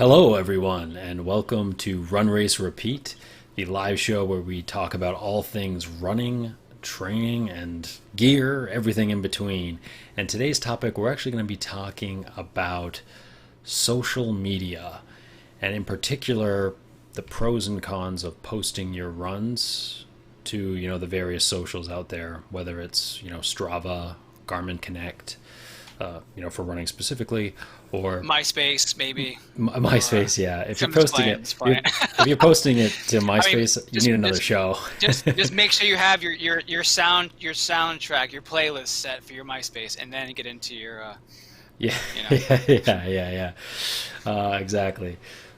Hello, everyone, and welcome to Run Race Repeat, the live show where we talk about all things running, training, and gear, everything in between. And today's topic, we're actually going to be talking about social media, and in particular, the pros and cons of posting your runs to, the various socials out there, whether it's, Strava, Garmin Connect, for running specifically, or MySpace, maybe. MySpace. Yeah, if you're I'm just posting playing. it, Just playing. if you're posting it to I mean, MySpace, you just need another just show. just make sure you have your soundtrack, your playlist set for your MySpace, and then get into your Yeah, you know. yeah. Exactly.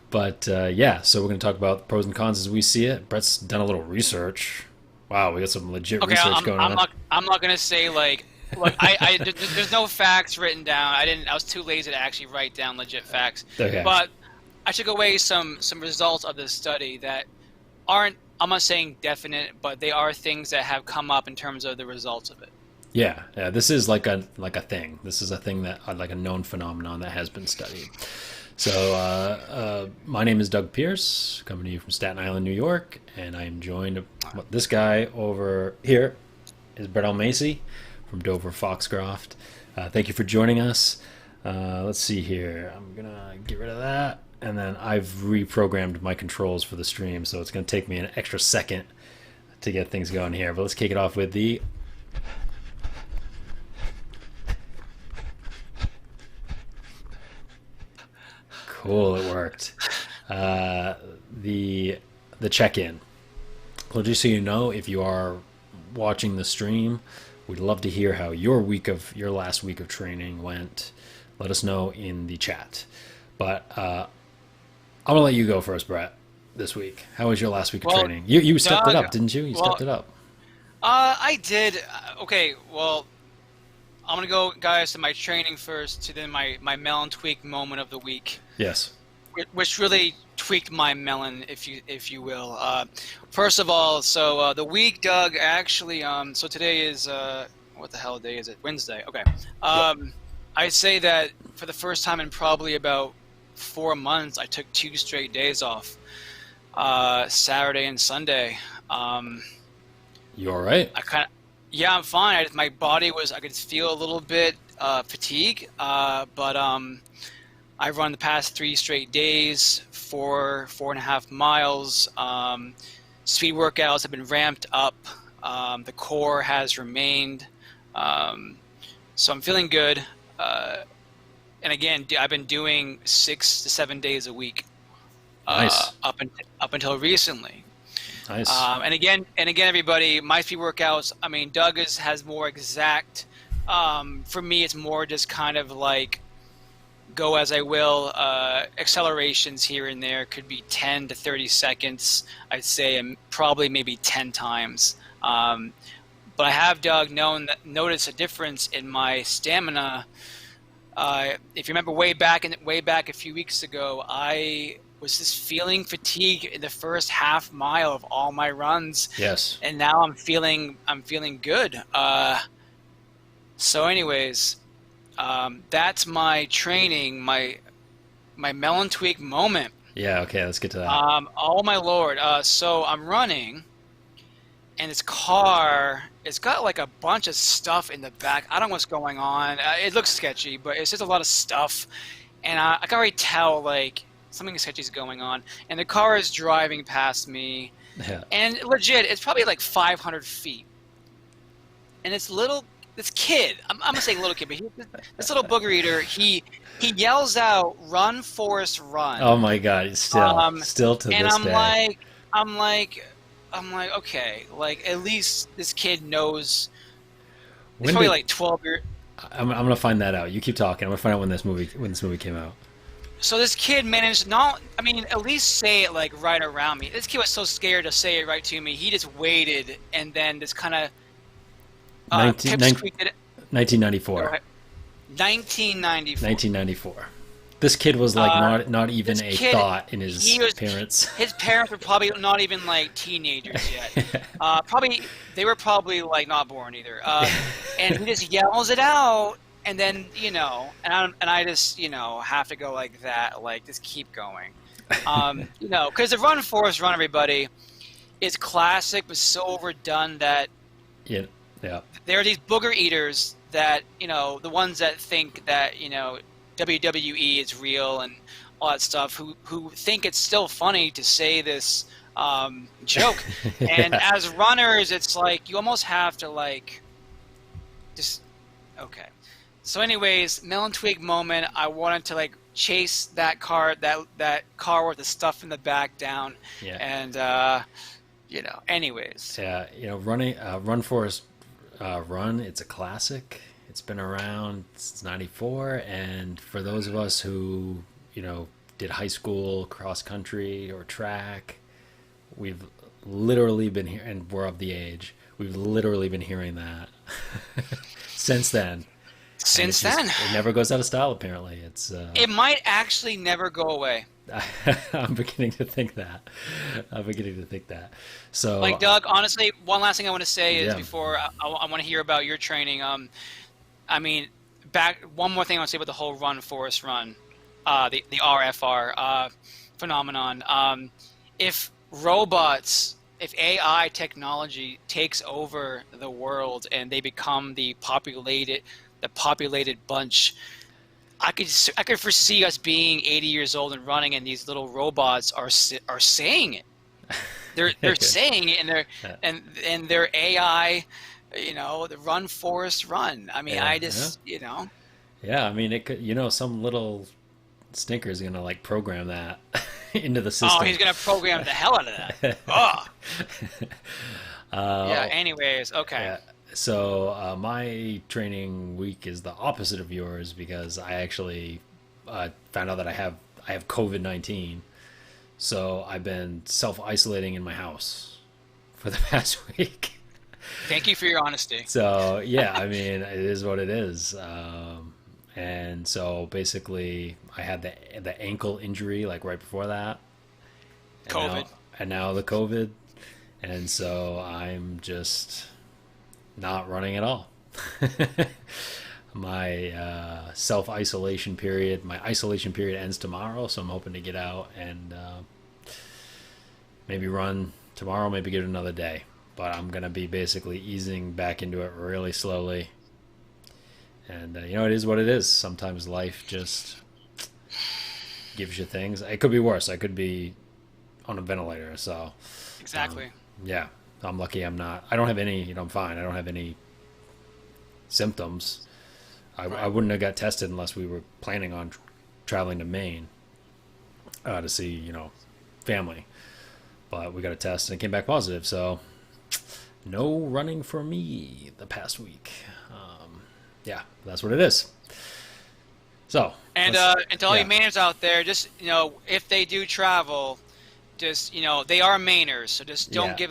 But yeah, so we're going to talk about the pros and cons as we see it. Brett's done a little research. Wow, we got some legit Okay, research going I'm on. not gonna say like look there's no facts written down. I was too lazy to actually write down legit facts, Okay. but I took away some results of this study that aren't. I'm not saying definite, but they are things that have come up in terms of the results of it. Yeah. This is like a thing. This is a thing that like a known phenomenon that has been studied. So my name is Doug Pierce, coming to you from Staten Island, New York, and I am joined. This guy over here is Brett Macy from Dover Foxcroft. Thank you for joining us. Let's see here. I'm gonna get rid of that, and then I've reprogrammed my controls for the stream, so it's gonna take me an extra second to get things going here. But let's kick it off with the cool. It worked. The check-in. Well, just so you know, if you are watching the stream, we'd love to hear how your last week of training went. Let us know in the chat. But I'm gonna let you go first, Brett. This week, how was your last week of Well, training? You stepped it Doug, up, didn't you? You well, stepped it up. I did. Okay, well, I'm gonna go, guys, to my training first, to then my melon tweak moment of the week, Yes. which really tweaked my melon, if you will. First of all, so the week, Doug, actually, so today is what the hell day is it? Wednesday. Okay. Yep. I'd say that for the first time in probably about 4 months, I took 2 straight days off, Saturday and Sunday. You all right? Yeah, I'm fine. My body I could feel a little bit fatigue, but I run the past 3 straight days, 4.5 miles. Speed workouts have been ramped up. The core has remained. So I'm feeling good. And again, I've been doing 6 to 7 days a week Nice. up until recently. Nice. And again, everybody, my speed workouts. I mean, Doug has more exact. For me, it's more just kind of like go as I will. Accelerations here and there could be 10 to 30 seconds. I'd say, and probably maybe 10 times. But I have, Doug, noticed a difference in my stamina. If you remember way back a few weeks ago, I was just feeling fatigue in the first half mile of all my runs, Yes. and now I'm feeling good. So, anyways, that's my training, my melon tweak moment. Yeah. Okay. Let's get to that. Oh my lord! So I'm running, and this car, it's got like a bunch of stuff in the back. I don't know what's going on. It looks sketchy, but it's just a lot of stuff, and I can already tell like something sketchy is going on. And the car is driving past me, Yeah. and legit, it's probably like 500 feet. And this kid, I'm gonna say little kid, but this little booger eater, he yells out, "Run, Forrest, run!" Oh my God! It's still to And this day. I'm like, okay, like at least this kid knows. It's When probably did like 12 years. I'm gonna find that out. You keep talking. I'm gonna find out when this movie came out. So this kid managed not, I mean, at least say it like right around me. This kid was so scared to say it right to me. He just waited and then just kind of 19, pipsqueaked it. 1994. 1994. 1994. This kid was like not even This a kid, thought in his he was, parents. his parents were probably not even like teenagers yet. They were probably like not born either. And he just yells it out, and then and I just have to go like that, like just keep going, because the Run Forest Run, everybody, is classic but so overdone that Yeah, yeah, there are these booger eaters that the ones that think that WWE is real and all that stuff, who think it's still funny to say this joke, and yeah, as runners, it's like you almost have to like just okay. So, anyways, melon twig moment. I wanted to like chase that car, that car with the stuff in the back down, yeah, and anyways. yeah. Running Run Forest Run. It's a classic. It's been around since '94, and for those of us who did high school cross country or track, we've literally been here, and we're of the age. We've literally been hearing that since then, and Since then, it never goes out of style. Apparently, it's. it might actually never go away. I'm beginning to think that. I'm beginning to think that. So, Like Doug, honestly, one last thing I want to say is yeah, before I want to hear about your training. I mean, one more thing I want to say about the whole Run Forest Run, the RFR phenomenon. If if AI technology takes over the world and they become the populated bunch, I could foresee us being 80 years old and running, and these little robots are saying it. They're saying it, and their AI, the Run Forest Run. I mean, yeah, I yeah, just yeah. I mean, it could. Some little stinker is gonna like program that into the oh, system. he's gonna program the hell out of that. Oh, yeah. uh, Anyways, okay. yeah. So my training week is the opposite of yours because I actually found out that I have COVID-19. So I've been self isolating in my house for the past week. Thank you for your honesty. So yeah, I mean, it is what it is. And so basically, I had the ankle injury like right before that, and COVID. now the COVID, and so I'm just not running at all. My my isolation period ends tomorrow, so I'm hoping to get out and maybe run tomorrow, maybe give it another day. But I'm gonna be basically easing back into it really slowly. And it is what it is. Sometimes life just gives you things. It could be worse. I could be on a ventilator. So Exactly. yeah, I'm lucky. I'm not. I don't have any. I'm fine. I don't have any symptoms. I Right. wouldn't have got tested unless we were planning on traveling to Maine to see family. But we got a test and it came back positive. So no running for me the past week. Yeah, that's what it is. So, And to all you Mainers out there, just if they do travel, just they are Mainers, so just yeah, don't give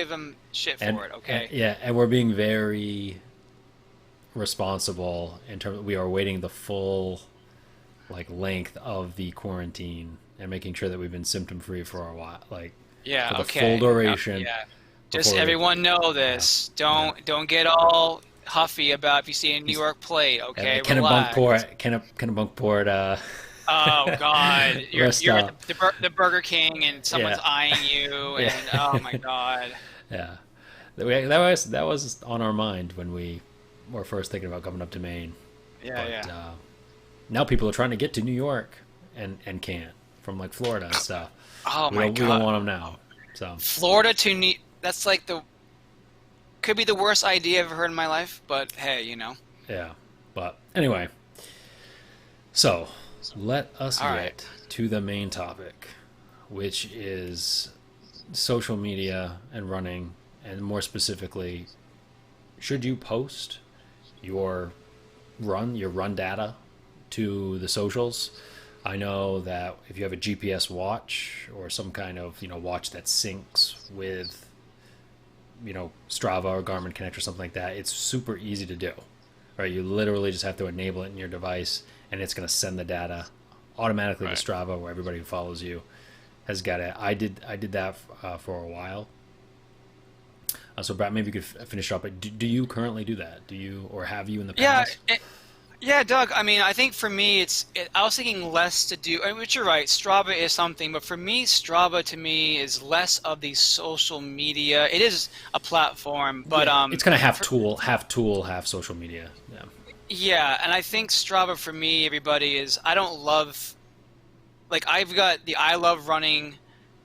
them shit and, for it, okay? yeah, and we're being very responsible in terms. We are waiting the full length of the quarantine and making sure that we've been symptom free for a while, Yeah, for the okay. full duration. Yeah. Just before we- everyone know this. yeah. Don't get all huffy about if you see a New York plate, okay? Relax. Kennebunkport. Oh God, you're Rest at stop. the Burger King and someone's Yeah. eyeing you, Yeah. and oh my God. Yeah, that was on our mind when we were first thinking about coming up to Maine. Yeah, But yeah. now people are trying to get to New York and can't from Florida and stuff. Oh We my don't God. want them now. So Florida to New. That's like could be the worst idea I've ever heard in my life, but hey, yeah, but anyway, so let us All get right. to the main topic, which is social media and running, and more specifically, should you post your run data to the socials? I know that if you have a GPS watch or some kind of watch that syncs with Strava or Garmin Connect or something like that, it's super easy to do. Right, you literally just have to enable it in your device, and it's going to send the data automatically Right. to Strava, where everybody who follows you has got it. I did that for a while. So Brad, maybe you could finish up. But do you currently do that? Do you or have you in the Yeah, past? yeah, Doug. I mean, I think for me, I was thinking less to do. Which you're right. Strava is something, but for me, Strava to me is less of the social media. It is a platform, but Yeah, it's kind of half for, tool, half social media. Yeah. yeah, and I think Strava for me, everybody is. I don't love like I've got the I Love Running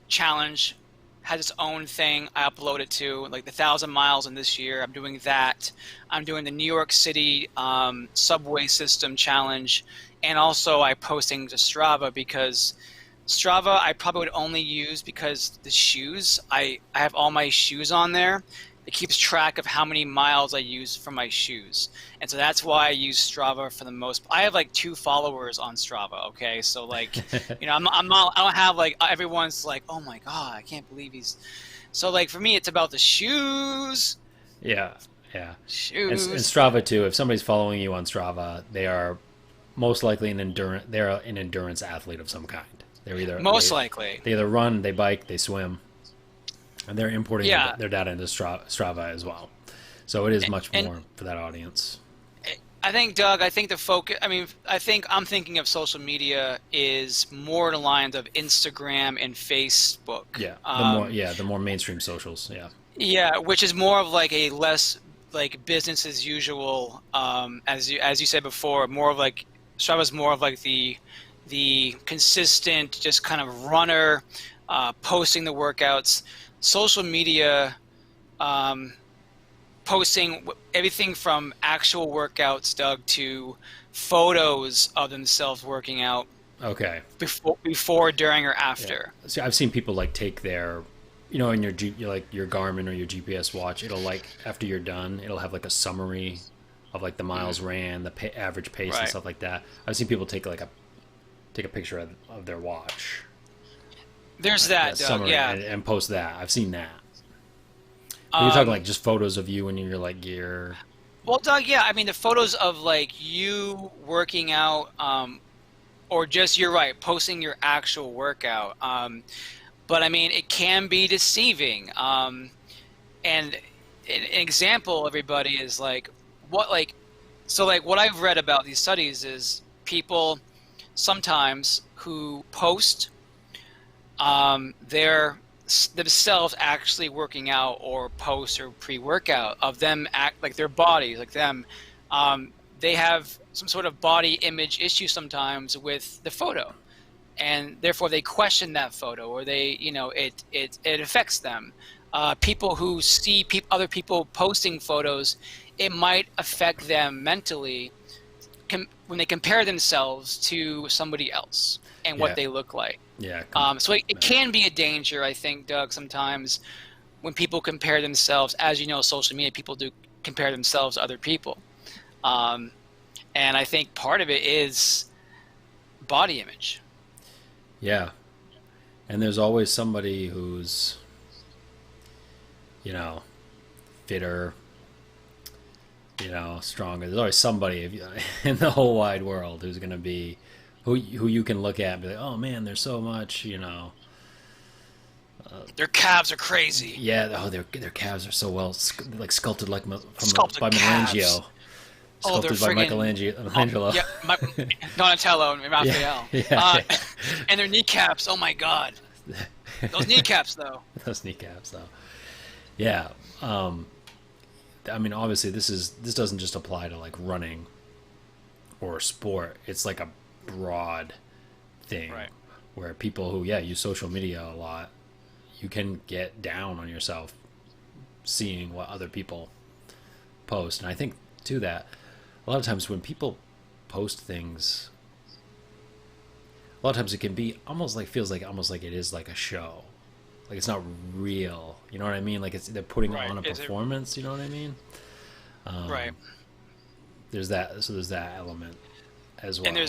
challenge has its own thing I upload it to, like the 1,000 miles in this year. I'm doing that. I'm doing the New York City subway system challenge, and also I posting to Strava because Strava I probably would only use because the shoes. I have all my shoes on there. It keeps track of how many miles I use for my shoes. And so that's why I use Strava for the most. I have like 2 followers on Strava. Okay, so like, I'm not. I don't have like everyone's like, oh my god, I can't believe he's. So like for me, it's about the shoes, Yeah, yeah. And shoes. Strava too. If somebody's following you on Strava, they are most likely an endurance. They're an endurance athlete of some kind. They're either Most likely, they either run, they bike, they swim, and they're importing yeah. their data into Strava as well. So it is much And more for that audience. I think, Doug, I think the focus, I mean, I think I'm thinking of social media is more the lines of Instagram and Facebook. Yeah, Um, the more mainstream socials. Yeah, Yeah, which is more of like a less like business as usual, as you said before, more of like Strava's more of like the consistent, just kind of runner, posting the workouts. Social media, um, posting everything from actual workouts, Doug, to photos of themselves working out okay. before, during, or Yeah. after. See, I've seen people like take their, in like your Garmin or your GPS watch, it'll like after you're done, it'll have like a summary of like the miles ran, the average pace and Right. stuff like that. I've seen people take a picture of their watch, There's that, that Doug. summary, Yeah. and post that. I've seen that. But you're talking Um, like just photos of you in your like gear. well, Doug, yeah. I mean, the photos of like you working out, or just you're right, posting your actual workout. But I mean, it can be deceiving. And an example, everybody, is like what like so like what I've read about these studies is people sometimes who post their themselves actually working out or post or pre-workout of them act like their bodies like them they have some sort of body image issue sometimes with the photo, and therefore they question that photo, or they it affects them. People who see other people posting photos, it might affect them mentally when they compare themselves to somebody else and what Yeah, they look like. yeah, So it can be a danger, I think, Doug, sometimes when people compare themselves. As you know, social media, people do compare themselves to other people. Um, and I think part of it is body image. yeah. And there's always somebody who's fitter, stronger. There's always somebody in the whole wide world who's going to be who you can look at and be like, oh man, there's so much, Their calves are crazy. yeah. Oh, their calves are so well like sculpted like Sculpted by calves. Michelangelo, Oh, they're sculpted by friggin' Michelangelo. yeah, Donatello and Yeah, Raphael. yeah, And their kneecaps. Oh my God, those kneecaps though. those kneecaps though. Yeah. I mean, obviously, this doesn't just apply to like running or sport. It's like a broad thing Right. where people who use social media a lot, you can get down on yourself seeing what other people post. And I think too that a lot of times when people post things, a lot of times it can be almost like feels like almost like it is like a show. Like it's not real. You know what I mean? Like they're putting Right. on a Is it performance. You know what I mean? right? There's that. So there's that element as And well.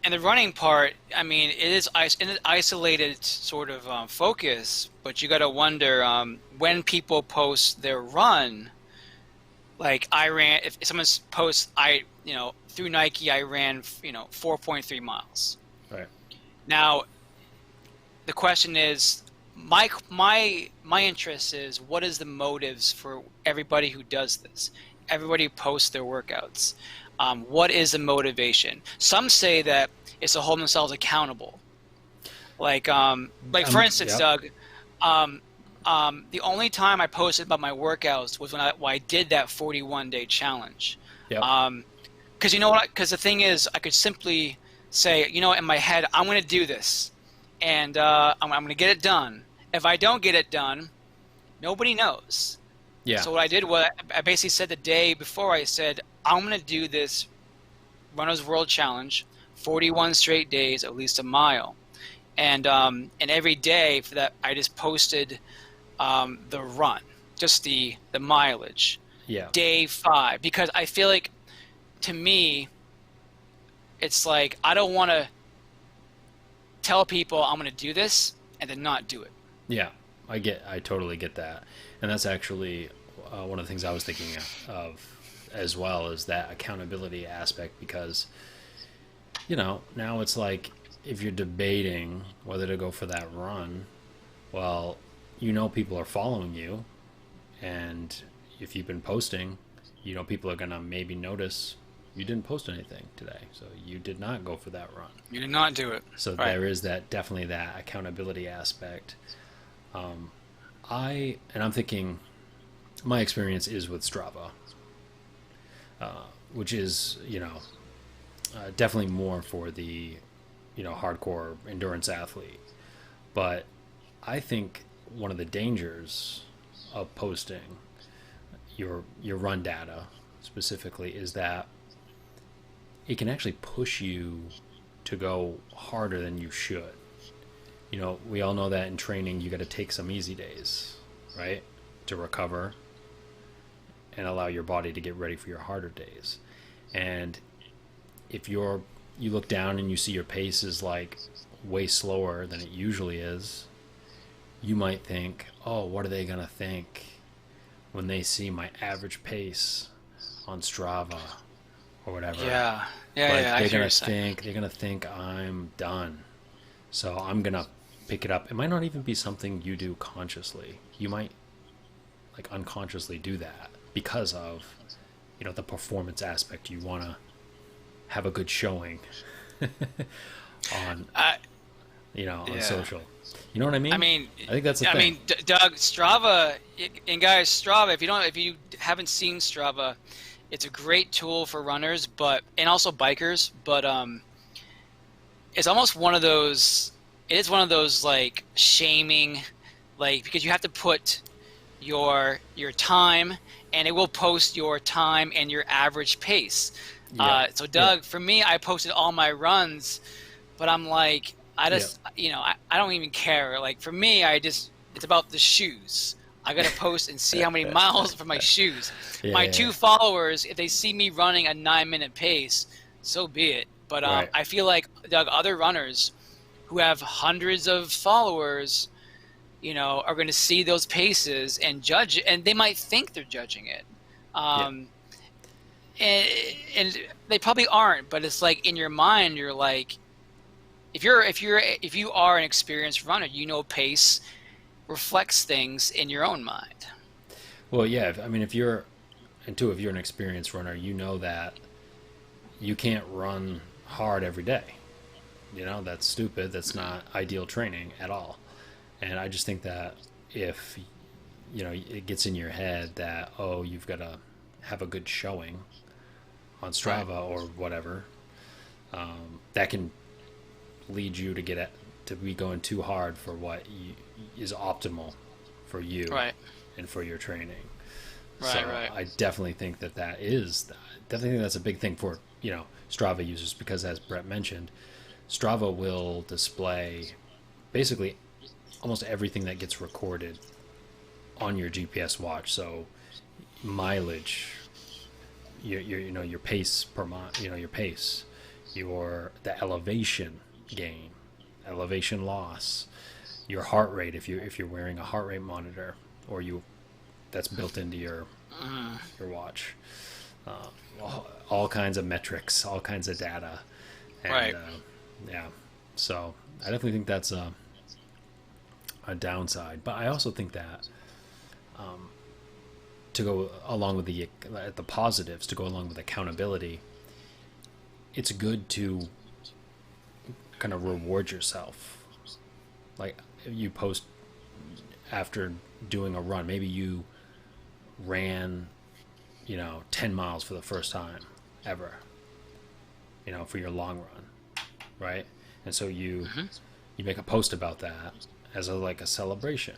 the running part. I mean, it is in an isolated sort of focus, but you got to wonder when people post their run. Like I ran. If someone posts, through Nike, I ran 4.3 miles. Right. Now the question is, my interest is what is the motives for everybody who does this, everybody who posts their workouts. What is the motivation? Some say that it's to hold themselves accountable. Like for instance, Yep. Doug, um, the only time I posted about my workouts was when I did that 41-day challenge. Yep. Because you know what? Because the thing is, I could simply say, you know, in my head, I'm going to do this, and I'm going to get it done. If I don't get it done, nobody knows. Yeah. So what I did was I basically said the day before, I said, I'm going to do this Runner's World Challenge, 41 straight days, at least a mile. And every day for that, I just posted the run, just the mileage. Yeah. Day 5, because I feel like, to me, it's like I don't want to tell people I'm going to do this and then not do it. Yeah. I totally get that. And that's actually one of the things I was thinking of as well, is that accountability aspect, because, you know, now it's like if you're debating whether to go for that run, well, you know, people are following you, and if you've been posting, you know, people are going to maybe notice you didn't post anything today, so you did not go for that run. You did not do it. So Right. there is that, definitely that accountability aspect. I'm thinking my experience is with Strava, which is, you know, definitely more for the, you know, hardcore endurance athlete. But I think one of the dangers of posting your run data specifically is that it can actually push you to go harder than you should. You know, we all know that in training you got to take some easy days, right? To recover and allow your body to get ready for your harder days. And if you look down and you see your pace is like way slower than it usually is, you might think, oh, what are they going to think when they see my average pace on Strava or whatever? Yeah. Yeah. Like, Yeah. I they're hear gonna you saying. think I'm done. So I'm gonna pick it up. It might not even be something you do consciously. You might like unconsciously do that because of, you know, the performance aspect. You wanna have a good showing on, you know, on Yeah. social. You know what I mean? I mean, I think that's the thing. Doug, Strava, and guys, Strava. If you haven't seen Strava, it's a great tool for runners, and also bikers. But it's almost one of those. It is one of those like shaming, like, because you have to put your time, and it will post your time and your average pace. Yeah. So Doug, for me, I posted all my runs, but I'm like, I just, you know, I don't even care. Like for me, it's about the shoes. I gotta post and see how many miles for my shoes. My 2 followers, if they see me running a 9-minute pace, so be it. But Right. I feel like, Doug, other runners who have hundreds of followers, you know, are going to see those paces and judge it, and they might think they're judging it. And they probably aren't, but it's like in your mind, you're like, if you are an experienced runner, you know, pace reflects things in your own mind. Well, yeah. I mean, if you're an experienced runner, you know that you can't run hard every day. You know, that's stupid. That's not ideal training at all. And I just think that if, you know, it gets in your head that, oh, you've got to have a good showing on Strava or whatever, that can lead you to be going too hard for what is optimal for you and for your training. I definitely think definitely think that's a big thing for, you know, Strava users, because as Brett mentioned, Strava will display basically almost everything that gets recorded on your GPS watch. So mileage, your pace per mile, you know, your pace, the elevation gain, elevation loss, your heart rate if you're wearing a heart rate monitor, or that's built into your watch. All kinds of metrics, all kinds of data, and yeah. So I definitely think that's a downside. But I also think that to go along with the positives, to go along with accountability, it's good to kind of reward yourself. Like you post after doing a run, maybe you ran, 10 miles for the first time ever, for your long run, right? And so you make a post about that as like a celebration.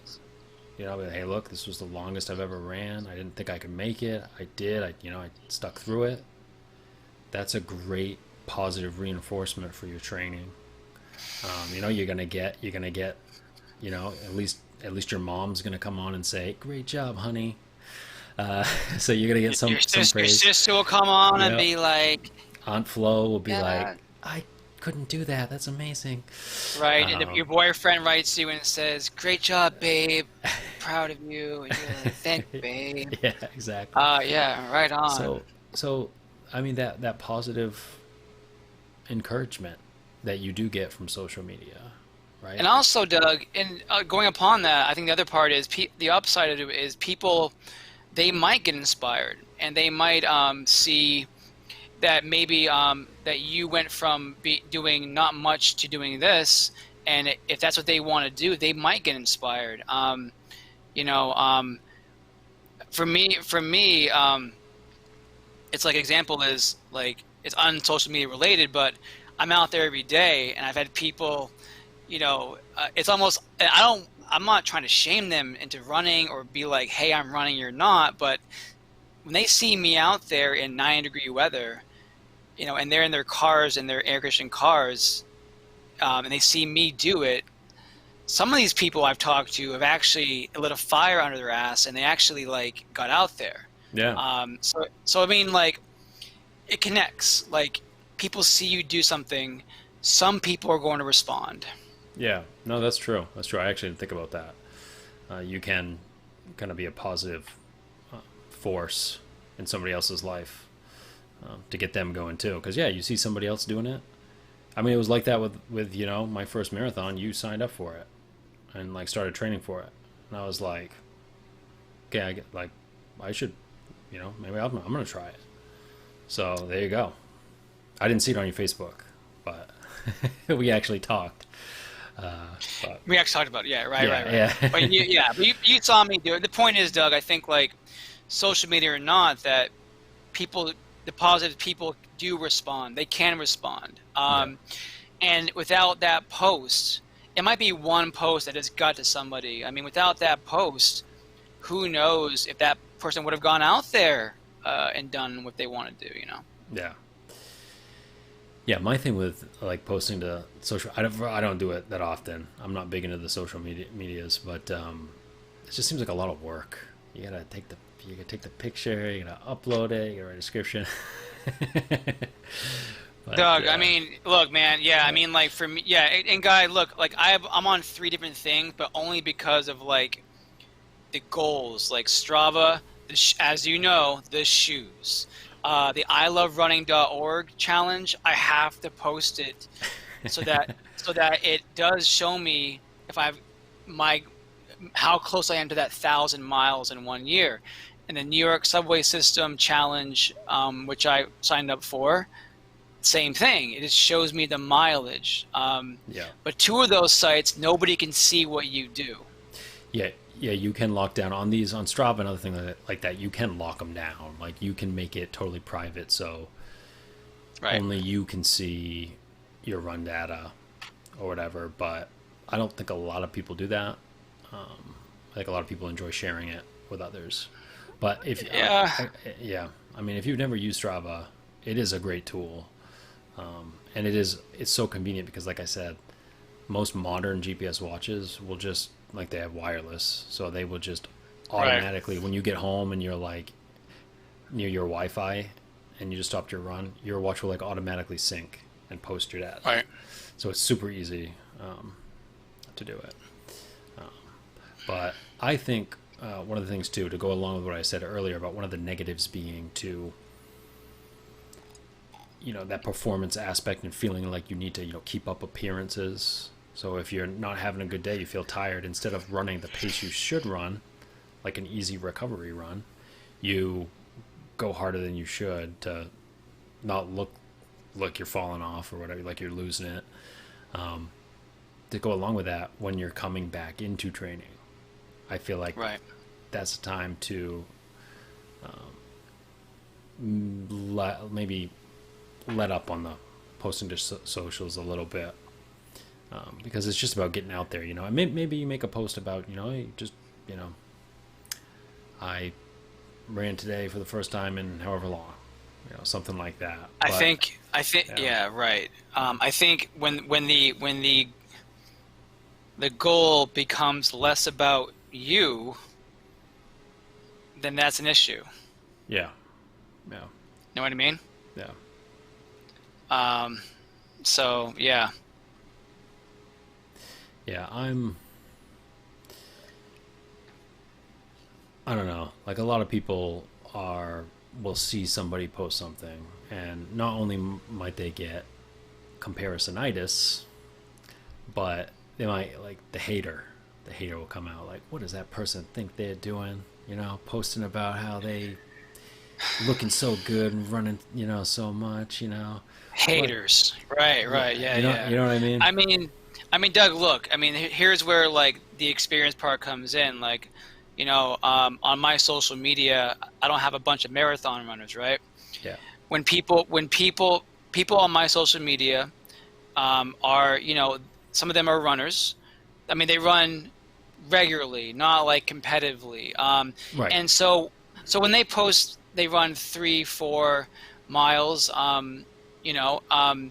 Hey, look, this was the longest I've ever ran. I didn't think I could make it. I did. I stuck through it. That's a great positive reinforcement for your training. You're gonna get, at least your mom's gonna come on and say, "Great job, honey." So you're gonna get some praise. Your sister will come on and be like, Aunt Flo will be like, "I couldn't do that. That's amazing." Right, and your boyfriend writes you and says, "Great job, babe. Proud of you." And you're like, "Thank you, babe." Yeah, exactly. Yeah, right on. So I mean that positive encouragement that you do get from social media, right? And also, Doug, and going upon that, I think the other part is the upside of it is people, they might get inspired and they might see that maybe that you went from doing not much to doing this, and if that's what they want to do, they might get inspired. For me, it's like example is like it's on social media related, but I'm out there every day, and I've had people, it's almost I'm not trying to shame them into running or be like, "Hey, I'm running, you're not," but when they see me out there in 9-degree weather, and they're in their cars, in their air-conditioned cars, and they see me do it, some of these people I've talked to have actually lit a fire under their ass, and they actually like got out there. Yeah. So I mean, like, it connects. Like, people see you do something, some people are going to respond. Yeah. No, that's true. That's true. I actually didn't think about that. You can kind of be a positive force in somebody else's life to get them going too. Because you see somebody else doing it. I mean, it was like that with my first marathon. You signed up for it and like started training for it, and I was like, okay, I should, maybe I'm gonna try it. So there you go. I didn't see it on your Facebook, but we actually talked. We actually talked about it. Yeah, right. Yeah. But you saw me do it. The point is, Doug, I think like social media or not, that the positive people do respond. They can respond. And without that post, it might be one post that has got to somebody. I mean, without that post, who knows if that person would have gone out there and done what they want to do, Yeah. Yeah, my thing with like posting to social, I don't do it that often. I'm not big into the social medias, but it just seems like a lot of work. You gotta take the picture, you gotta upload it, you gotta write a description. But, Doug, I mean, look, man. Yeah, I mean, like for me, yeah. And guy, look, like I'm on 3 different things, but only because of like the goals, like Strava, as you know, the shoes. The iloverunning.org challenge, I have to post it so that it does show me if how close I am to that 1,000 miles in 1 year. And the New York subway system challenge, which I signed up for, same thing. It just shows me the mileage. But 2 of those sites, nobody can see what you do. Yeah, you can lock down on Strava and other things like that. You can lock them down. Like you can make it totally private, so only you can see your run data or whatever. But I don't think a lot of people do that. I think a lot of people enjoy sharing it with others. But if I mean, if you've never used Strava, it is a great tool, and it's so convenient because, like I said, most modern GPS watches will just like they have wireless, so they will just automatically when you get home and you're like near your Wi-Fi and you just stopped your run, your watch will like automatically sync and post your data. Right. So it's super easy to do it. But I think one of the things too, to go along with what I said earlier about one of the negatives being to that performance aspect and feeling like you need to keep up appearances. So if you're not having a good day, you feel tired, instead of running the pace you should run, like an easy recovery run, you go harder than you should to not look like you're falling off or whatever, like you're losing it. To go along with that, when you're coming back into training, I feel like Right. that's a time to maybe let up on the posting to socials a little bit, because it's just about getting out there. And maybe you make a post about, just, you know, I ran today for the first time in however long, something like that. I think, yeah, right. I think when the goal becomes less about you, then that's an issue. Yeah, yeah, Know what I mean? yeah, So yeah, yeah. I don't know. Like, a lot of people will see somebody post something, and not only might they get comparisonitis, but they might, like, the hater will come out like, what does that person think they're doing, posting about how they looking so good and running, so much, what, haters. Right. Yeah, you know what I mean? I mean, Doug. Look, I mean, here's where like the experience part comes in. Like, on my social media, I don't have a bunch of marathon runners, right? Yeah, When people on my social media are, some of them are runners. I mean, they run regularly, not like competitively. right. And so when they post, they run 3-4 miles. You know, I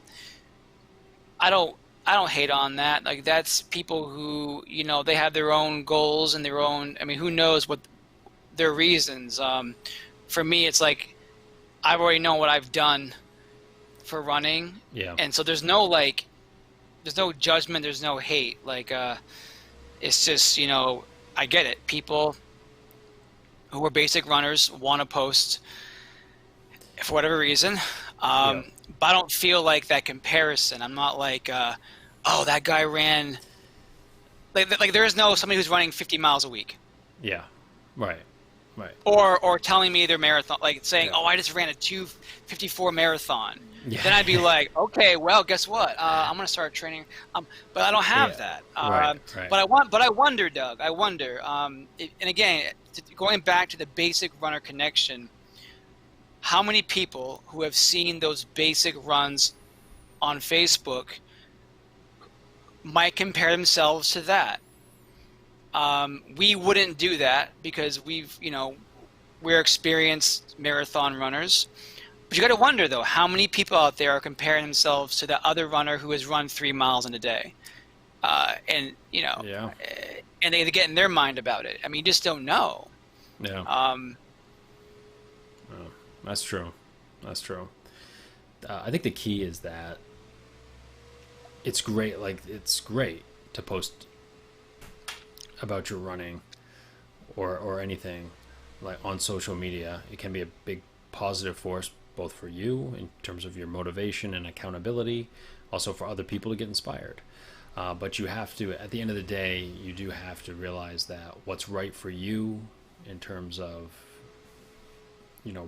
don't hate on that. Like, that's people who, they have their own goals and their own. I mean, who knows what their reasons. For me, it's like I've already know what I've done for running, Yeah, and so there's no judgment, there's no hate. Like, it's just, I get it. People who are basic runners want to post for whatever reason, yeah, but I don't feel like that comparison. I'm not like, oh, that guy ran. Like there is no somebody who's running 50 miles a week, yeah, right, right. or telling me their marathon, like saying, Yeah, oh, I just ran a 2:54 marathon. yeah, Then I'd be like, okay, well, guess what? I'm gonna start training. But I don't have yeah, that. right, right. But I wonder, Doug. I wonder. And again, going back to the basic runner connection, how many people who have seen those basic runs on Facebook might compare themselves to that? We wouldn't do that because we're experienced marathon runners. But you got to wonder, though, how many people out there are comparing themselves to the other runner who has run 3 miles in a day, and Yeah, and they get in their mind about it. I mean, you just don't know. yeah. Um, Oh, that's true. That's true. I think the key is that it's great. Like, it's great to post about your running or anything like on social media. It can be a big positive force both for you in terms of your motivation and accountability, also for other people to get inspired. But you have to, at the end of the day, you do have to realize that what's right for you in terms of,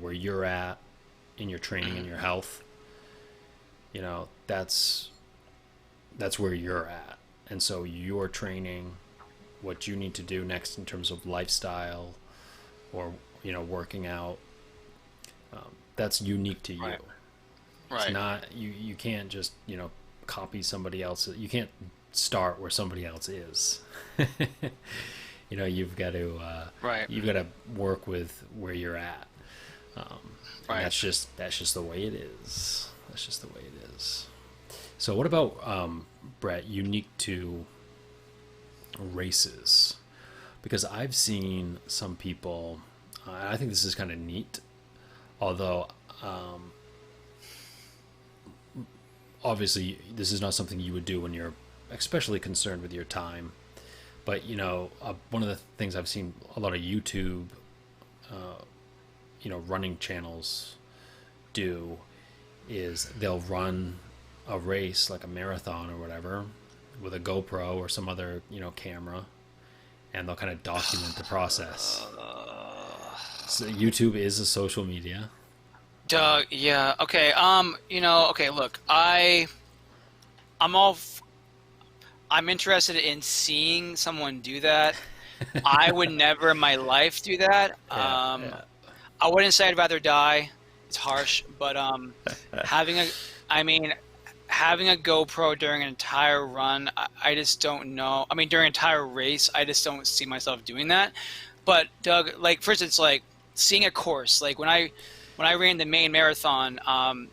where you're at in your training and your health, that's where you're at. And so your training, what you need to do next in terms of lifestyle or, working out, that's unique to you. Right. It's right. not, you can't just, copy somebody else. You can't start where somebody else is. You've got to, Right. you've got to work with where you're at. And Right. that's just the way it is. That's just the way it is. So what about, Brett, unique to races? Because I've seen some people, I think this is kind of neat, although obviously this is not something you would do when you're especially concerned with your time. But one of the things I've seen a lot of YouTube running channels do is they'll run a race like a marathon or whatever, with a GoPro or some other camera, and they'll kind of document the process. So YouTube is a social media. Doug, yeah, okay. Okay. Look, I'm all. I'm interested in seeing someone do that. I would never in my life do that. Yeah, yeah, I wouldn't say I'd rather die. It's harsh, but having a, I mean, having a GoPro during an entire run, I just don't know. I mean, during an entire race, I just don't see myself doing that. But Doug, like for instance, like seeing a course, like when I ran the main marathon,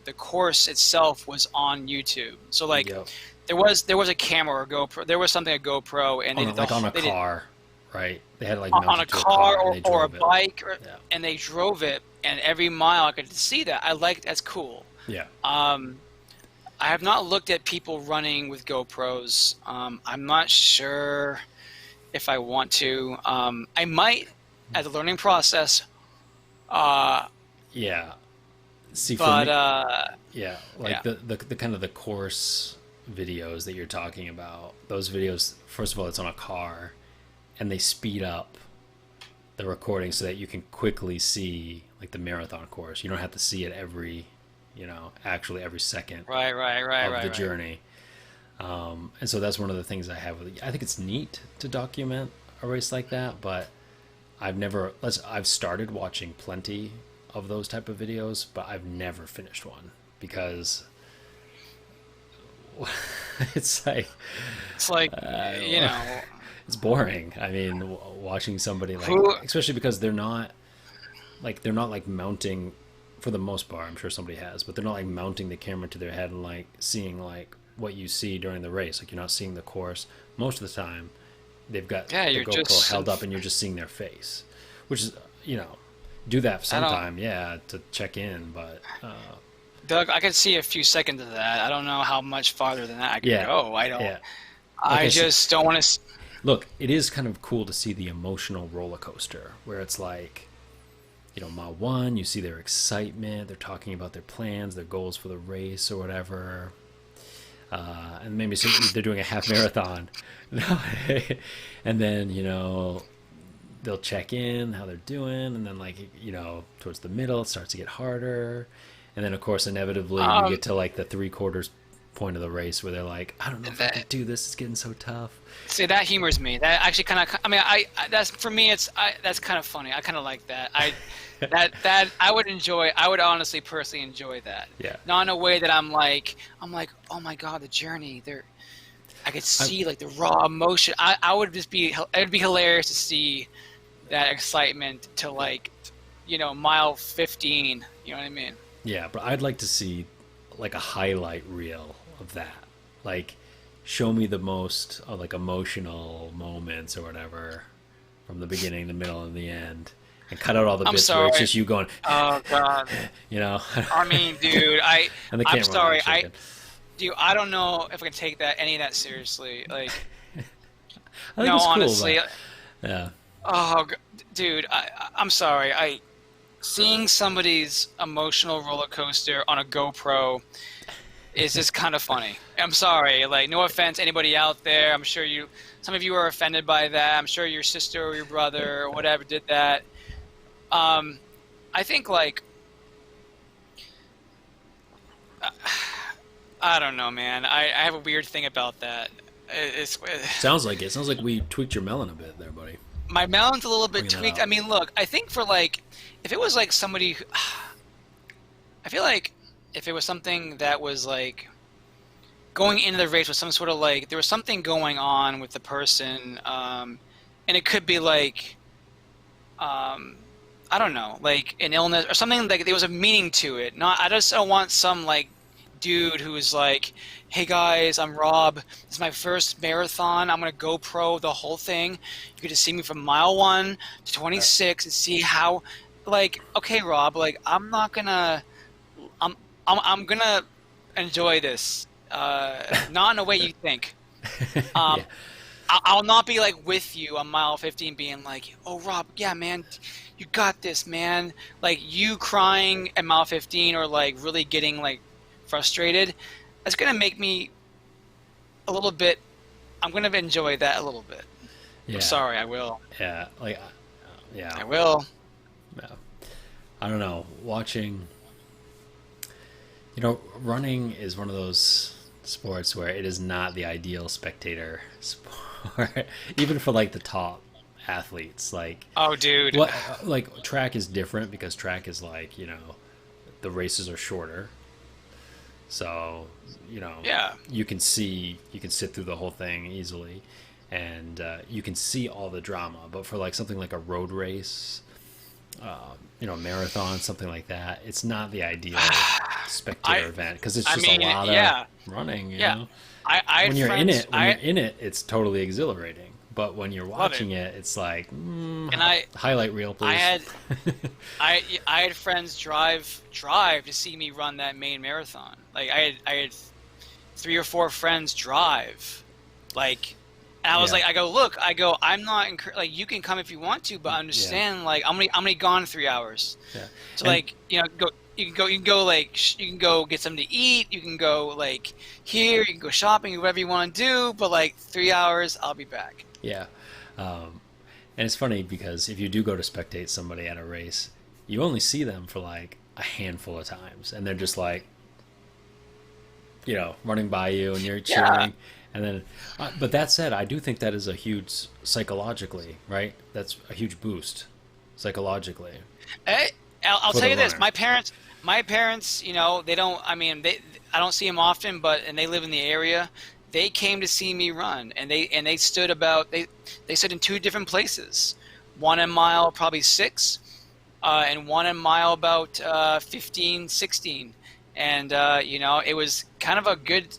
the course itself was on YouTube. So like yep. there was a camera or a GoPro, there was something a GoPro, and they did the Like on a they did car, right? They had it like on a mounted to a car car and they or a drove it. bike, Yeah, and they drove it, and every mile I could see that. I like that's cool. yeah. Um, I have not looked at people running with GoPros. I'm not sure if I want to. I might as a learning process, uh, Yeah. See, for but me, yeah, like yeah. the kind of the course videos that you're talking about, those videos, first of all, it's on a car and they speed up the recording so that you can quickly see like the marathon course. You don't have to see it actually every second Right, right, right, of the right, right. journey. And so that's one of the things I have with it. I think it's neat to document a race like that, but I've started watching plenty of those type of videos, but I've never finished one because it's like It's like, you know, it's boring. I mean, watching somebody like, who? especially because they're not like mounting, for the most part. I'm sure somebody has, but they're not like mounting the camera to their head and like seeing like what you see during the race. Like you're not seeing the course most of the time. They've got Yeah, the you're GoPro just. held up and you're just seeing their face, which is do that I don't. sometime, yeah, to check in, but Doug, I could see a few seconds of that. I don't know how much farther than that I could yeah, go. I don't. yeah. Like I I said, just don't want to. look, it is kind of cool to see the emotional roller coaster where it's like, mile one, you see their excitement, they're talking about their plans, their goals for the race or whatever, and maybe they're doing a half marathon, and then they'll check in how they're doing, and then like towards the middle it starts to get harder, and then of course inevitably you Um, get to like the three quarters point of the race where they're like, I don't know if I can that, do this, it's getting so tough. See, that humors me. That actually kind of. I mean, that's for me. That's kind of funny. I kind of like that. That I would enjoy. I would honestly, personally enjoy that. Yeah, Not in a way that I'm like, oh my god, the journey. There, I could I, see like the raw emotion. I would just be. It would be hilarious to see that excitement to like, mile 15. You know what I mean? yeah, but I'd like to see like a highlight reel of that, like show me the most like emotional moments or whatever from the beginning, the middle, and the end, and cut out all the I'm bits where it's sorry. just you going, Oh god. you know, I mean, dude, and the I'm camera not sorry. shaking. I don't know if I can take any of that seriously. Like, I think no, it's cool, honestly. but yeah, Dude, I'm sorry. Seeing somebody's emotional roller coaster on a GoPro is just kind of funny. I'm sorry. Like, no offense, anybody out there. I'm sure some of you are offended by that. I'm sure your sister or your brother or whatever did that. I think like, I don't know, man. I have a weird thing about that. It's sounds like we tweaked your melon a bit there, buddy. my melon's a little bit Bringing that tweaked. up. I mean, look, I think for like, if it was like somebody, I feel like if it was something that was like going into the race with some sort of like, there was something going on with the person, and it could be like, I don't know, like an illness or something, like there was a meaning to it. Not, I just don't want some like dude who's like, hey guys, I'm Rob. This is my first marathon. I'm gonna GoPro the whole thing. You get to see me from mile 1 to 26 and see how. Like, okay, Rob. Like, I'm not gonna. I'm gonna enjoy this. Not in a way you think. Yeah, Um, I'll not be like with you on mile 15 being like, oh Rob, yeah man, you got this, man. Like you crying at mile 15 or like really getting like frustrated, that's gonna make me a little bit I'm gonna enjoy that a little bit. I'm Yeah, sorry, I will. yeah, like yeah, I will. yeah. I don't know. Watching, running is one of those sports where it is not the ideal spectator sport, even for like the top athletes. Like Oh, dude. what, like track is different because track is like the races are shorter, so you know Yeah. you can sit through the whole thing easily, and you can see all the drama. But for like something like a road race, a marathon, something like that, it's not the ideal spectator I event because it's I just a mean, lot of yeah, running. yeah. I had friends. When you're in it, it's totally exhilarating. But when you're Love it, watching it, it's like and highlight reel, I please. had I had friends drive to see me run that main marathon. Like I had 3 or 4 friends drive, like, and I was Yeah, like, I go, look, I go, I'm not like, you can come if you want to, but yeah, understand, like, I'm gonna be gone 3 hours. yeah, So and like, go. You can go like you can go get something to eat. You can go like here. You can go shopping, whatever you want to do. But like 3 hours, I'll be back. yeah. Um, and it's funny because if you do go to spectate somebody at a race, you only see them for like a handful of times, and they're just like running by you, and you're Yeah. cheering. And then, but that said, I do think that is a huge psychologically, right? That's a huge boost psychologically Eh, I'll for tell the you this. runner. My parents, they don't. I mean, I don't see them often, but and they live in the area. They came to see me run, and they stood about they stood in 2 different places, one in mile probably 6, and one in mile about 15, 16. And it was kind of a good.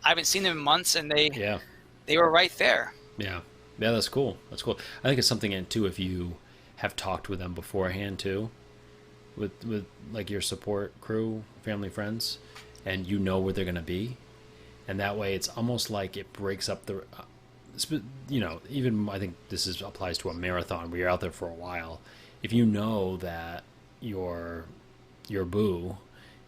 I haven't seen them in months, and Yeah, they were right there. yeah, yeah. That's cool. That's cool. I think it's something in too if you have talked with them beforehand too, with like your support crew, family, friends, and you know where they're gonna be, and that way it's almost like it breaks up the even I think this is applies to a marathon where you're out there for a while. If you know that your boo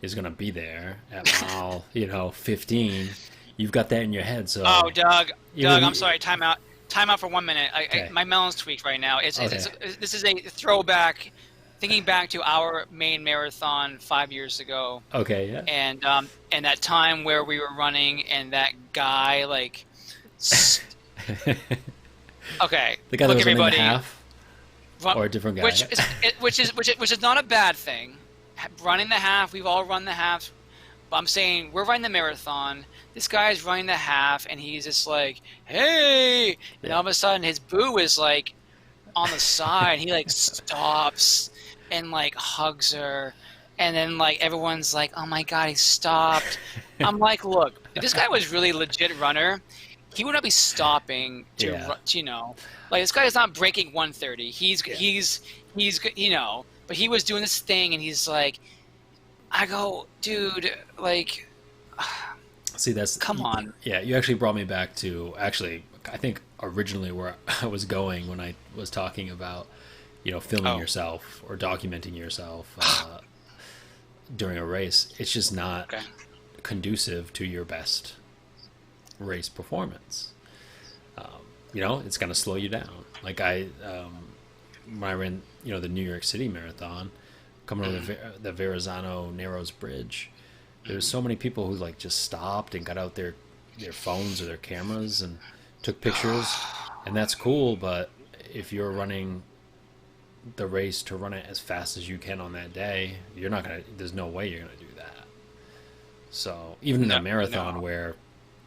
is going to be there at mile 15, you've got that in your head. Oh, So Doug, I'm even sorry. Time out for 1 minute. okay, My melon's tweaked right now. okay, This is a throwback, thinking back to our main marathon 5 years ago, okay, yeah. and that time where we were running, and that guy like, s- okay, The guy that look was running the everybody, half, or a different guy. which is not a bad thing. Running the half, we've all run the half. But I'm saying we're running the marathon. This guy's running the half, and he's just like, "Hey!" And Yeah, all of a sudden, his boo is like on the side. He like stops and like hugs her, and then like everyone's like, "Oh my god, he stopped!" I'm like, "Look, if this guy was really legit runner, he would not be stopping to, yeah, like this guy is not breaking 130. yeah. He's but he was doing this thing, and he's like, I go, dude, like, See, that's come on. yeah. You actually brought me back to actually. I think originally where I was going when I was talking about filming Oh, yourself or documenting yourself during a race. It's just not okay. conducive to your best race performance. It's going to slow you down. Like when I ran, the New York City Marathon, coming over Mm, the Verrazano Narrows Bridge, there was mm. so many people who like just stopped and got out their phones or their cameras and took pictures, and that's cool. But if you're running the race to run it as fast as you can on that day, you're not gonna. There's no way you're gonna do that. So even in a No, marathon no, where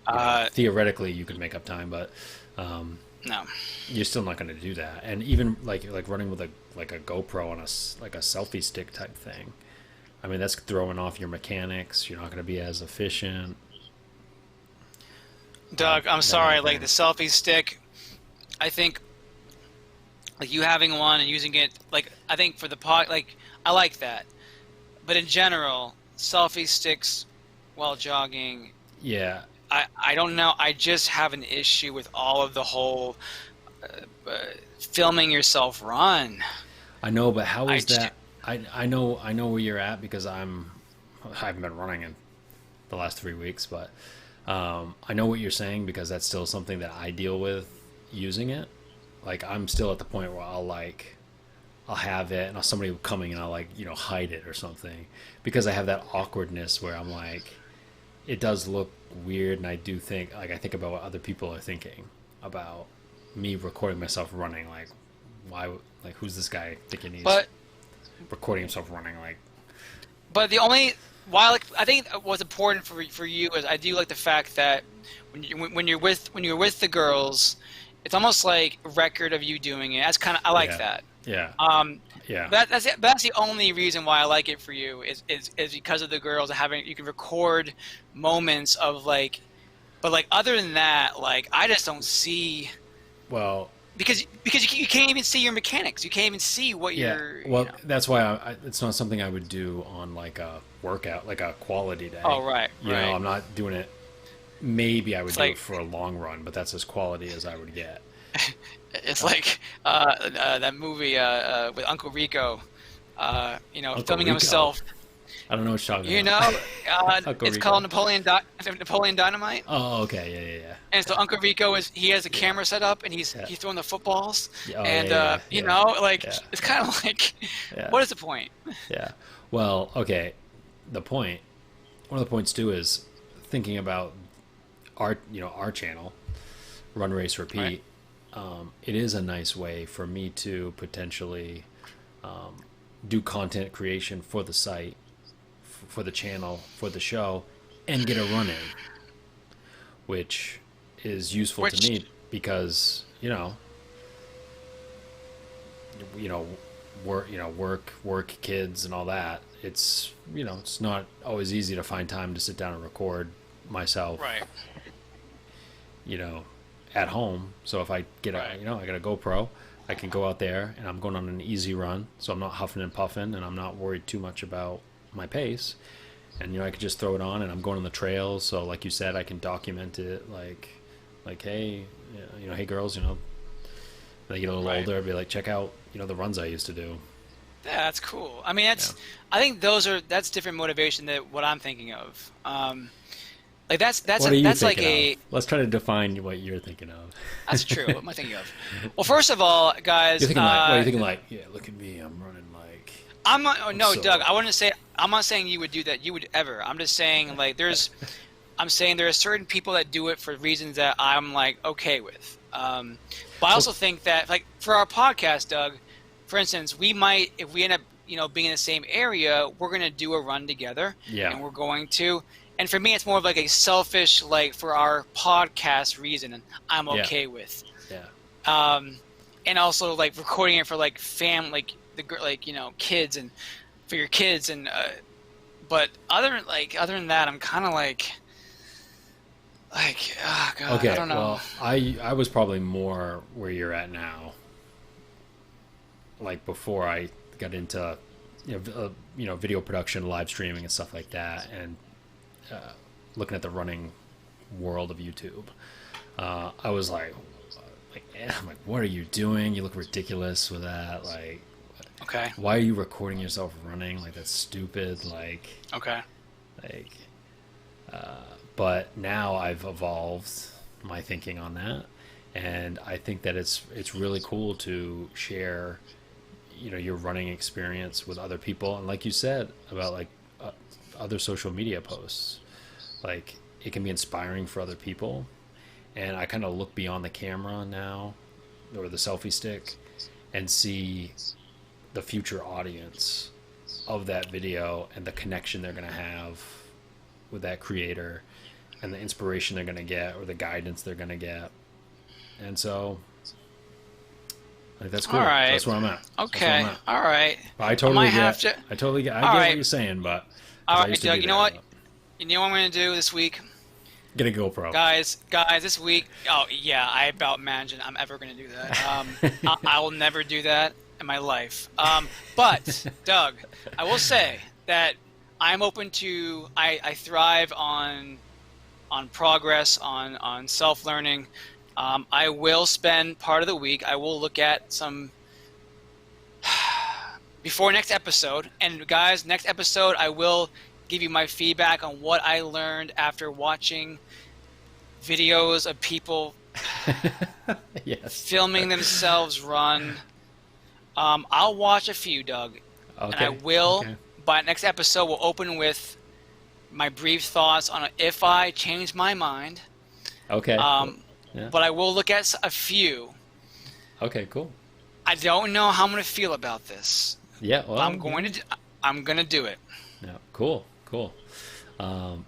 uh, theoretically you could make up time, but um, no. you're still not going to do that. And even like running with a GoPro on like a selfie stick type thing. I mean, that's throwing off your mechanics. You're not going to be as efficient. Doug, I'm That kind sorry. of Like thing. the selfie stick, I think, like you having one and using it, like I think for the pod, like I like that. But in general, selfie sticks while jogging, Yeah, I don't know. I just have an issue with all of the whole filming yourself run. I know, but how I is just, that? I know where you're at because I haven't been running in the last 3 weeks, but I know what you're saying because that's still something that I deal with using it. Like I'm still at the point where I'll have it and somebody will coming and I'll like hide it or something because I have that awkwardness where I'm like it does look weird and I do think like I think about what other people are thinking about me recording myself running like why like who's this guy thinking he's But recording himself running like the only why like I think what's important for you is I do like the fact that when you're with the girls, it's almost like a record of you doing it. That's kind of I like yeah that. yeah yeah That's it. That's the only reason why I like it for you is because of the girls having you can record moments of like, but like other than that, like I just don't see well because you can't even see your mechanics. You can't even see what yeah you're. well that's why it's not something I would do on like a workout like a quality day. Oh right, You know, I'm not doing it. Maybe I would It's do like it for a long run, but that's as quality as I would get. it's like that movie with Uncle Rico, Uncle filming Rico. himself. I don't know what you're talking You about. know, Uncle it's Rico. called Napoleon Dynamite. Oh, okay, yeah, yeah, And so Uncle Rico he has a yeah, camera set up and yeah, he's throwing the footballs yeah. Oh, yeah, and yeah, yeah, like yeah, it's kind of like yeah, what is the point? yeah. Well, okay. The point, one of the points too, is thinking about our channel, Run Race Right. Repeat. It is a nice way for me to potentially do content creation for the site, for the channel, for the show, and get a run in, which is useful to Which me because you know work kids and all that. It's not always easy to find time to sit down and record myself right, you know at home. So if I get right, I got a GoPro, I can go out there and I'm going on an easy run, so I'm not huffing and puffing and I'm not worried too much about my pace. And I could just throw it on and I'm going on the trails, so like you said, I can document it like hey, hey girls, they get a little right. older, I'd be like, check out the runs I used to do. Yeah, that's cool. I mean, Yeah. I think that's different motivation than what I'm thinking of. Like What are you that's like thinking of? a Let's try to define what you're thinking of. that's true. What am I thinking of? Well, first of all, You're guys, thinking like, what are you thinking like? Yeah, look at me, I'm running like, I'm not. Oh, I'm no, Doug. so. I wouldn't say. I'm not saying you would do that. You would ever. I'm just saying like I'm saying there are certain people that do it for reasons that I'm like okay with. But I Well, also think that like for our podcast, Doug, for instance, we might if we end up being in the same area, we're gonna do a run together, yeah, and we're going to. And for me, it's more of like a selfish like for our podcast reason, and I'm yeah, okay with. yeah. Um, and also like recording it for like like kids and for your kids and but other than that I'm kind of like oh god I Okay, don't know. well, I was probably more where you're at now, like before I got into video production, live streaming, and stuff like that, and looking at the running world of YouTube. I was I'm like, what are you doing? You look ridiculous with that. Like, Okay. why are you recording yourself running? Like, that's stupid. Okay. Like, but now I've evolved my thinking on that, and I think that it's really cool to share, your running experience with other people, and like you said about like other social media posts, like it can be inspiring for other people, and I kind of look beyond the camera now, or the selfie stick, and see the future audience of that video and the connection they're going to have with that creator and the inspiration they're going to get or the guidance they're going to get. And so like that's All cool. So right. that's where I'm at. That's where I'm Okay. at. All right. But I I might totally have get to. I totally get I All get what right. you're saying, but All because I right, used to Doug. do You know that. what? But You know what I'm gonna do this week, get a GoPro. guys. This week. Oh yeah, I about imagine I'm ever gonna do that. I will never do that in my life. But Doug, I will say that I'm open to. I thrive on progress, on self learning. I will spend part of the week. I will look at some before next episode. And guys, next episode I will give you my feedback on what I learned after watching videos of people Yes. filming themselves run. I'll watch a few, Doug, and I Okay. will. Okay. But next episode, we'll open with my brief thoughts on if I change my mind. Okay. Well, Um, yeah. but I will look at a few. Okay. Cool. I don't know how I'm going to feel about this, Yeah. but Well. Yeah. I'm going to do it. Yeah. Cool. Cool. Um,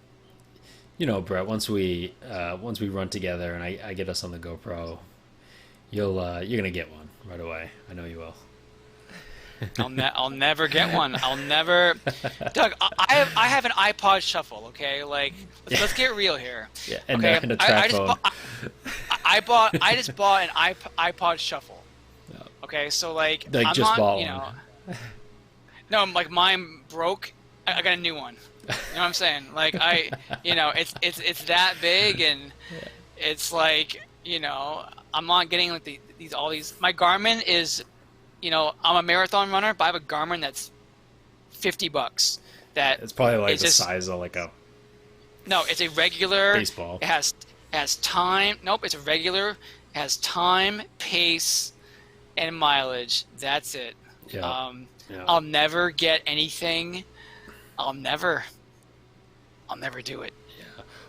Brett, once we run together and I get us on the GoPro, you're gonna get one right away. I know you will. I'll never get one. I'll never. Doug, I have an iPod Shuffle. Okay, like let's get real here. Yeah. And, Okay, and a track phone. I just bought an iPod Shuffle. Yeah. Okay, so like Like I'm just not, bought you know, one. no, like mine broke. I got a new one. You know what I'm saying? Like it's that big, and it's like, I'm not getting like all these. My Garmin is, I'm a marathon runner, but I have a Garmin that's $50. That It's probably like it's the just size of like a no. It's a regular baseball. It has time. Nope, it's a regular. It has time, pace, and mileage. That's it. Yeah. Yeah. I'll never get anything. I'll never do it. Yeah.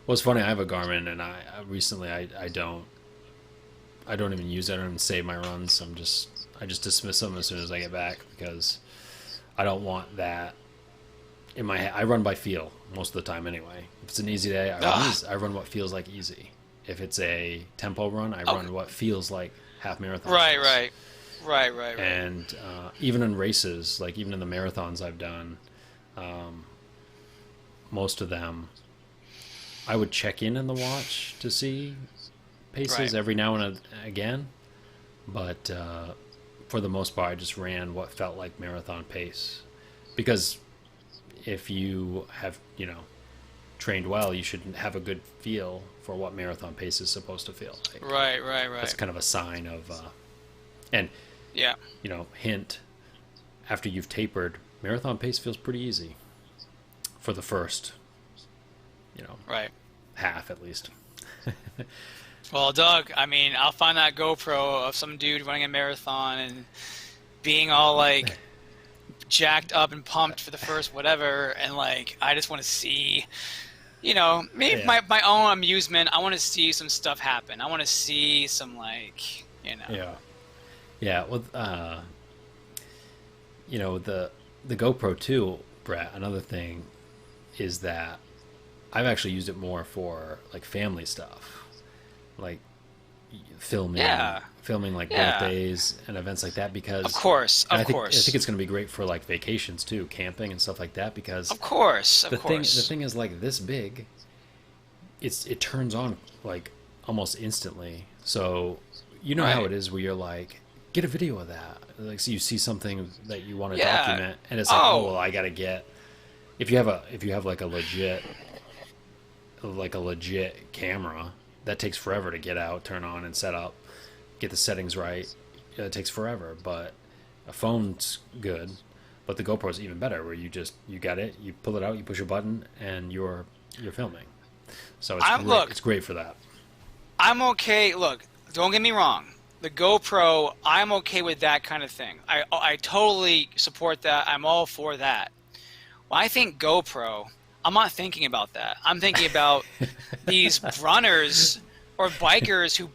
Well, it's funny. I have a Garmin, and I recently I don't even use it. I don't even save my runs. I just dismiss them as soon as I get back because I don't want that in my head. I run by feel most of the time anyway. If it's an easy day, I run what feels like easy. If it's a tempo run, I run what feels like half marathon. Right. And even in races, like even in the marathons I've done, most of them, I would check in the watch to see paces every now and again. But for the most part, I just ran what felt like marathon pace. Because if you have, trained well, you should have a good feel for what marathon pace is supposed to feel like. Right. That's kind of a sign of, and, Yeah. Hint, after you've tapered, marathon pace feels pretty easy for the first, Right. half at least. Well, Doug, I mean, I'll find that GoPro of some dude running a marathon and being all like jacked up and pumped for the first whatever, and like I just want to see, maybe my own amusement. I want to see some stuff happen. I want to see some Yeah. Well, the GoPro too, Brett. Another thing is that I've actually used it more for like family stuff, like filming like birthdays and events like that. Because Of course. I think it's going to be great for like vacations too, camping and stuff like that. Because Of course. the thing is like this big, it turns on like almost instantly. So how it is where you're like, get a video of that. Like, so you see something that you want to document, and it's like, well, I gotta get. If you have like a legit camera, that takes forever to get out, turn on, and set up, get the settings right. It takes forever, but a phone's good. But the GoPro's even better, where you got it, you pull it out, you push a button, and you're filming. So it's great for that. I'm okay. Look, don't get me wrong. The GoPro, I'm okay with that kind of thing. I totally support that. I'm all for that. When I think GoPro, I'm not thinking about that. I'm thinking about these runners or bikers who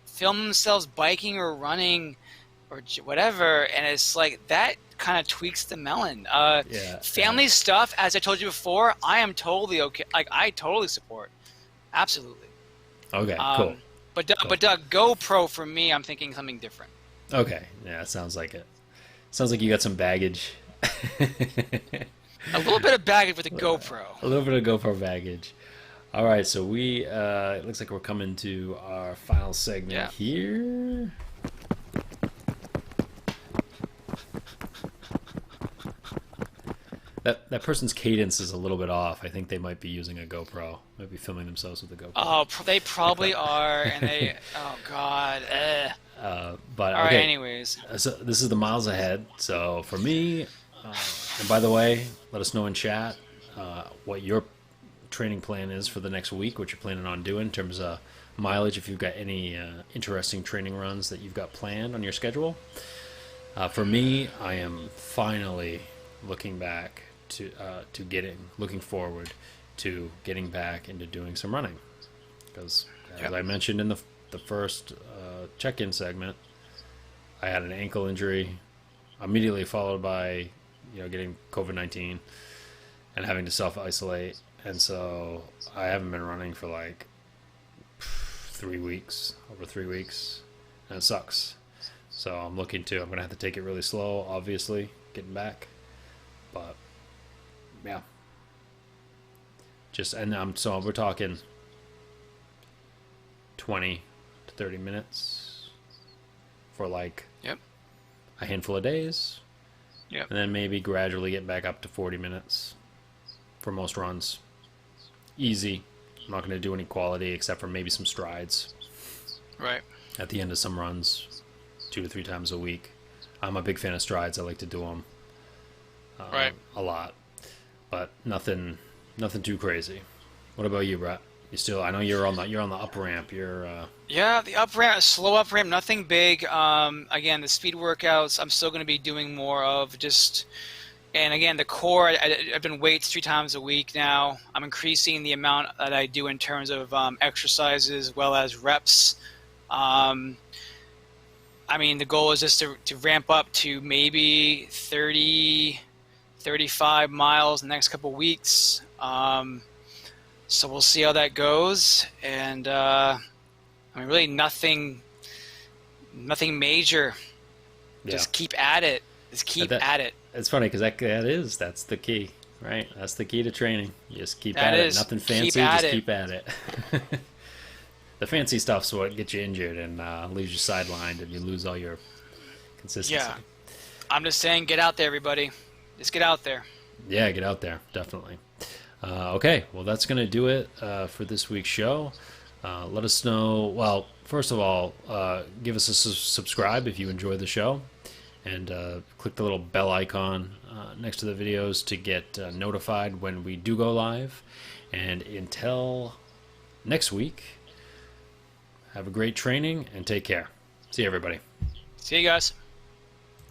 film themselves biking or running or whatever, and it's like that kind of tweaks the melon. Family stuff, as I told you before, I am totally okay. Like I totally support. Absolutely. Okay, cool. But Doug, GoPro for me, I'm thinking something different. Okay, yeah, it sounds like it. Sounds like you got some baggage. A little bit of baggage with the GoPro. A little bit of GoPro baggage. All right, so it looks like we're coming to our final segment here. That person's cadence is a little bit off. I think they might be using a GoPro. Might be filming themselves with a GoPro. Oh, they probably are, and they. Oh God. But all right. Okay. Anyways. So this is the miles ahead. So for me, and by the way, let us know in chat what your training plan is for the next week, what you're planning on doing in terms of mileage, if you've got any interesting training runs that you've got planned on your schedule. For me, I am finally looking back looking forward to getting back into doing some running. Because, as I mentioned in the first check-in segment, I had an ankle injury, immediately followed by, getting COVID-19 and having to self-isolate. And so I haven't been running for like 3 weeks, over 3 weeks, and it sucks. So I'm going to have to take it really slow, obviously, getting back. But, yeah. So we're talking 20 to 30 minutes for like a handful of days. Yep. And then maybe gradually get back up to 40 minutes for most runs. Easy. I'm not going to do any quality except for maybe some strides. Right. At the end of some runs, 2 to 3 times a week. I'm a big fan of strides. I like to do them a lot. But nothing too crazy. What about you, Brett? I know you're on the up ramp. Yeah, the up ramp, slow up ramp, nothing big. Again, the speed workouts, I'm still going to be doing more of just, and again, the core, I've done weights 3 times a week now. I'm increasing the amount that I do in terms of exercises as well as reps. The goal is just to ramp up to maybe 30, 35 miles in the next couple weeks. So we'll see how that goes, and really nothing major. Yeah. Just keep at it. At it. It's funny because that's the key, right? That's the key to training. You just keep That at is. it. Nothing fancy, Keep at just it. keep at it. The fancy stuff's what gets you injured and leaves you sidelined, and you lose all your consistency. Yeah. I'm just saying, get out there, everybody. Just get out there. Yeah, get out there, definitely. Okay, well, that's going to do it for this week's show. Let us know. Well, first of all, give us a subscribe if you enjoy the show, and click the little bell icon next to the videos to get notified when we do go live. And until next week, have a great training and take care. See you, everybody. See you guys.